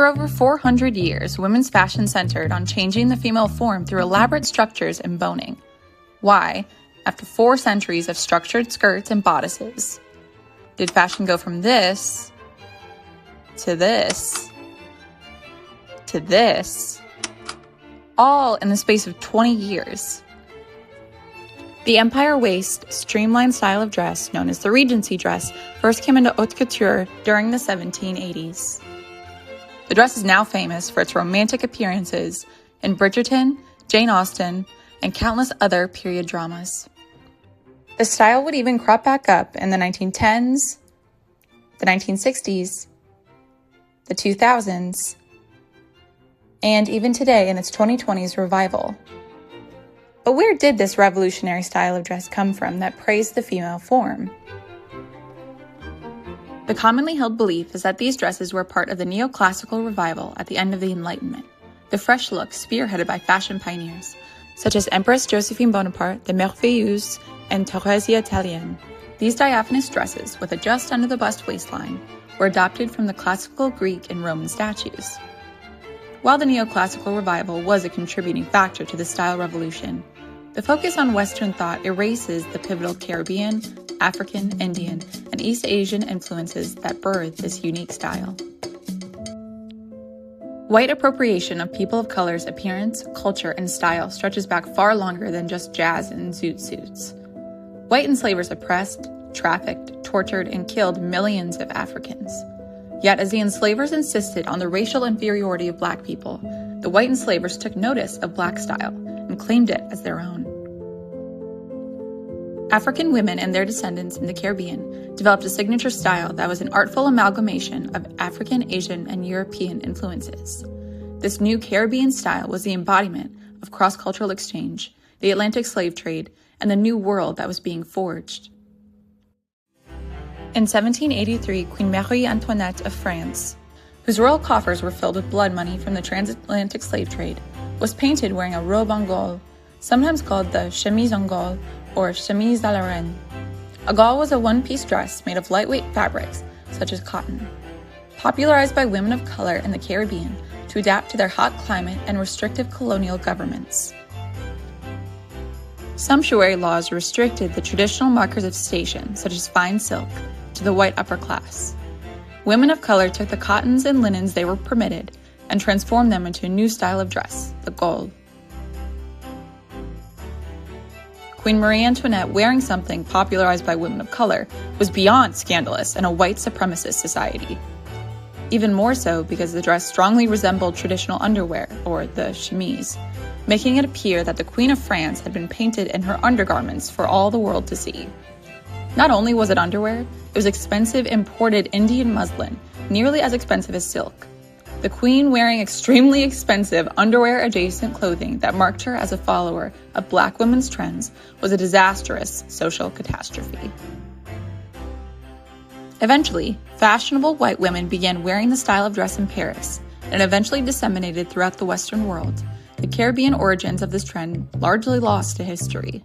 For over 400 years, women's fashion centered on changing the female form through elaborate structures and boning. Why, after 4 centuries of structured skirts and bodices, did fashion go from this to this to this, all in the space of 20 years? The empire waist, streamlined style of dress, known as the Regency dress, first came into haute couture during the 1780s. The dress is now famous for its romantic appearances in Bridgerton, Jane Austen, and countless other period dramas. The style would even crop back up in the 1910s, the 1960s, the 2000s, and even today in its 2020s revival. But where did this revolutionary style of dress come from that praised the female form? The commonly held belief is that these dresses were part of the neoclassical revival at the end of the Enlightenment, the fresh look spearheaded by fashion pioneers, such as Empress Josephine Bonaparte, the Merveilleuse, and Thérèse Italienne. These diaphanous dresses, with a just under the bust waistline, were adopted from the classical Greek and Roman statues. While the neoclassical revival was a contributing factor to the style revolution, the focus on Western thought erases the pivotal Caribbean, African, Indian, and East Asian influences that birthed this unique style. White appropriation of people of color's appearance, culture, and style stretches back far longer than just jazz and zoot suits. White enslavers oppressed, trafficked, tortured, and killed millions of Africans. Yet, as the enslavers insisted on the racial inferiority of Black people, the white enslavers took notice of Black style and claimed it as their own. African women and their descendants in the Caribbean developed a signature style that was an artful amalgamation of African, Asian, and European influences. This new Caribbean style was the embodiment of cross-cultural exchange, the Atlantic slave trade, and the new world that was being forged. In 1783, Queen Marie Antoinette of France, whose royal coffers were filled with blood money from the transatlantic slave trade, was painted wearing a robe en gaule, sometimes called the chemise en gaule or chemise à la reine. A gaule was a one-piece dress made of lightweight fabrics, such as cotton, popularized by women of color in the Caribbean to adapt to their hot climate and restrictive colonial governments. Sumptuary laws restricted the traditional markers of station, such as fine silk, to the white upper class. Women of color took the cottons and linens they were permitted and transformed them into a new style of dress, the gaule. Queen Marie Antoinette wearing something popularized by women of color was beyond scandalous in a white supremacist society. Even more so because the dress strongly resembled traditional underwear, or the chemise, making it appear that the Queen of France had been painted in her undergarments for all the world to see. Not only was it underwear, it was expensive imported Indian muslin, nearly as expensive as silk. The Queen wearing extremely expensive underwear-adjacent clothing that marked her as a follower of Black women's trends was a disastrous social catastrophe. Eventually, fashionable white women began wearing the style of dress in Paris, and eventually disseminated throughout the Western world. The Caribbean origins of this trend largely lost to history.